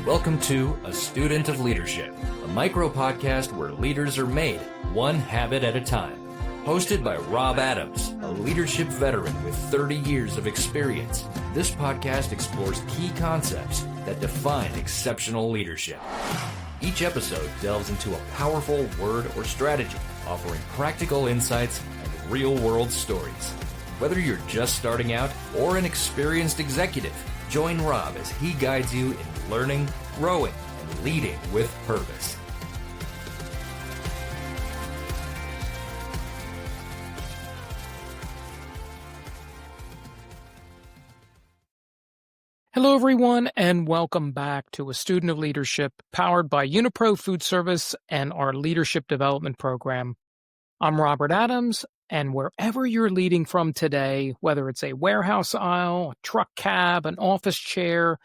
Welcome to A Student of Leadership, a micro-podcast where leaders are made one habit at a time. Hosted by Rob Adams, a leadership veteran with 30 years of experience, this podcast explores key concepts that define exceptional leadership. Each episode delves into a powerful word or strategy, offering practical insights and real-world stories. Whether you're just starting out or an experienced executive, join Rob as he guides you in learning, growing, and leading with purpose. Hello, everyone, and welcome back to A Student of Leadership, powered by Unipro Food Service and our Leadership Development Program. I'm Robert Adams, and wherever you're leading from today, whether it's a warehouse aisle, a truck cab, an office chair,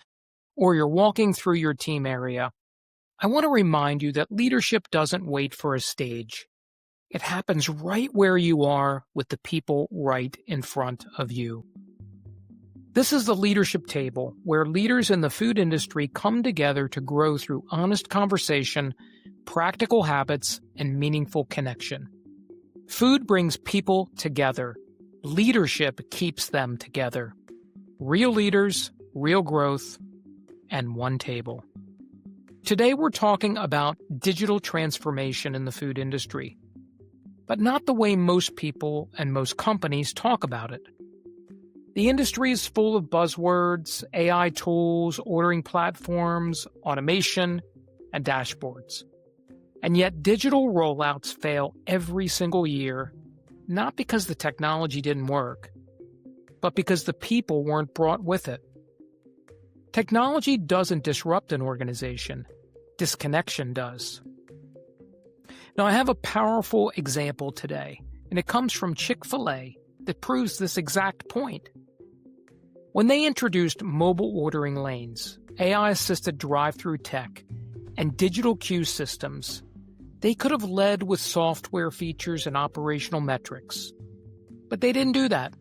or you're walking through your team area, I want to remind you that leadership doesn't wait for a stage. It happens right where you are with the people right in front of you. This is the leadership table, where leaders in the food industry come together to grow through honest conversation, practical habits, and meaningful connection. Food brings people together. Leadership keeps them together. Real leaders, real growth, and one table. Today we're talking about digital transformation in the food industry, but not the way most people and most companies talk about it. The industry is full of buzzwords, AI tools, ordering platforms, automation, and dashboards. And yet digital rollouts fail every single year, not because the technology didn't work, but because the people weren't brought with it. Technology doesn't disrupt an organization. Disconnection does. Now, I have a powerful example today, and it comes from Chick-fil-A that proves this exact point. When they introduced mobile ordering lanes, AI-assisted drive-through tech, and digital queue systems, they could have led with software features and operational metrics. But they didn't do that.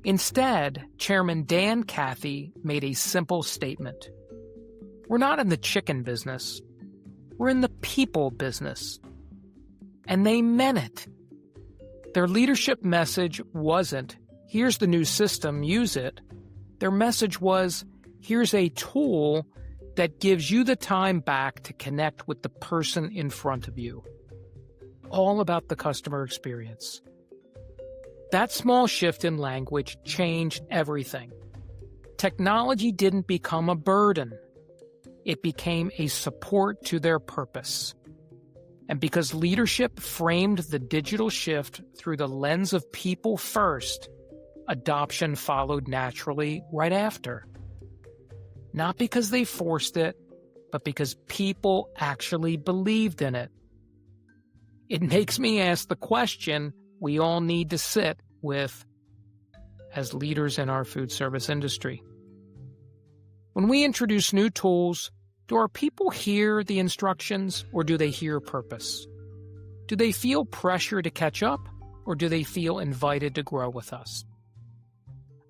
Instead, Chairman Dan Cathy made a simple statement. We're not in the chicken business. We're in the people business. And they meant it. Their leadership message wasn't, here's the new system, use it. Their message was, here's a tool that gives you the time back to connect with the person in front of you. All about the customer experience. That small shift in language changed everything. Technology didn't become a burden. It became a support to their purpose. And because leadership framed the digital shift through the lens of people first, adoption followed naturally right after. Not because they forced it, but because people actually believed in it. It makes me ask the question we all need to sit with as leaders in our food service industry. When we introduce new tools, do our people hear the instructions or do they hear purpose? Do they feel pressure to catch up or do they feel invited to grow with us?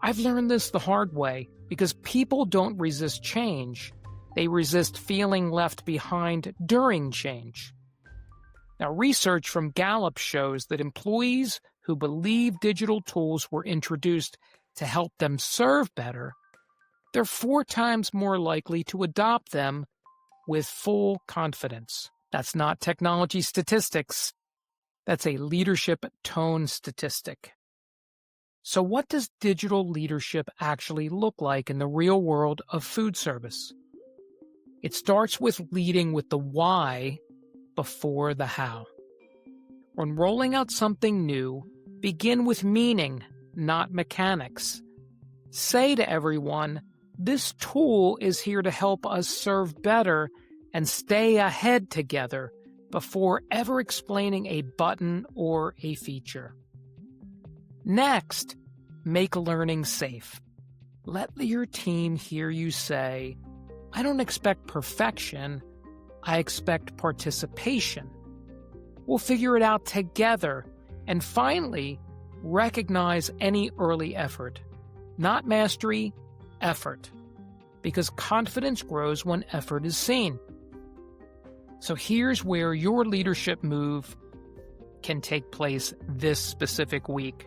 I've learned this the hard way because people don't resist change. They resist feeling left behind during change. Now, research from Gallup shows that employees who believe digital tools were introduced to help them serve better, they're 4 times more likely to adopt them with full confidence. That's not technology statistics. That's a leadership tone statistic. So what does digital leadership actually look like in the real world of food service? It starts with leading with the why before the how. When rolling out something new, begin with meaning, not mechanics. Say to everyone, this tool is here to help us serve better and stay ahead together before ever explaining a button or a feature. Next, make learning safe. Let your team hear you say, I don't expect perfection, I expect participation. We'll figure it out together. And finally, recognize any early effort. Not mastery, effort. because confidence grows when effort is seen. So here's where your leadership move can take place this specific week.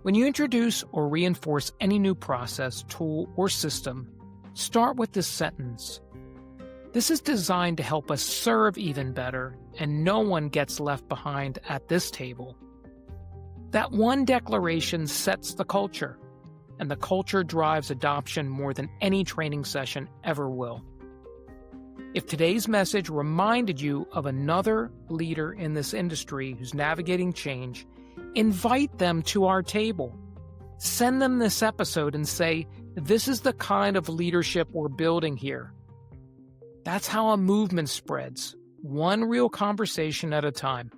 When you introduce or reinforce any new process, tool, or system, start with this sentence. This is designed to help us serve even better, and no one gets left behind at this table. That one declaration sets the culture, and the culture drives adoption more than any training session ever will. If today's message reminded you of another leader in this industry who's navigating change, invite them to our table. Send them this episode and say, this is the kind of leadership we're building here. That's how a movement spreads, one real conversation at a time.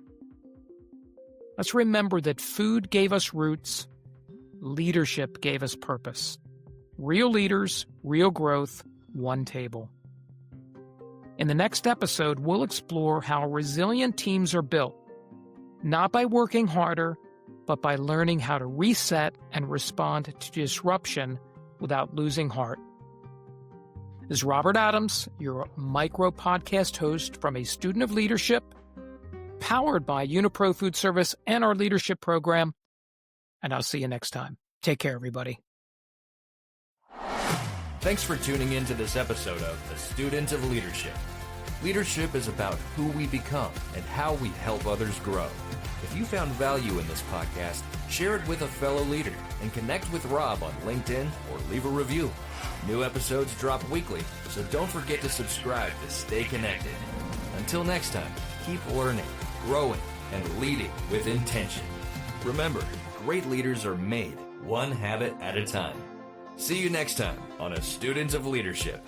Let's remember that food gave us roots, leadership gave us purpose. Real leaders, real growth, one table. In the next episode, we'll explore how resilient teams are built, not by working harder, but by learning how to reset and respond to disruption without losing heart. This is Robert Adams, your micro podcast host from a student of leadership, powered by Unipro Food Service and our leadership program. And I'll see you next time. Take care, everybody. Thanks for tuning in to this episode of The Student of Leadership. Leadership is about who we become and how we help others grow. If you found value in this podcast, share it with a fellow leader and connect with Rob on LinkedIn or leave a review. New episodes drop weekly, so don't forget to subscribe to stay connected. Until next time, keep learning, growing, and leading with intention. Remember, great leaders are made one habit at a time. See you next time on A Student of Leadership.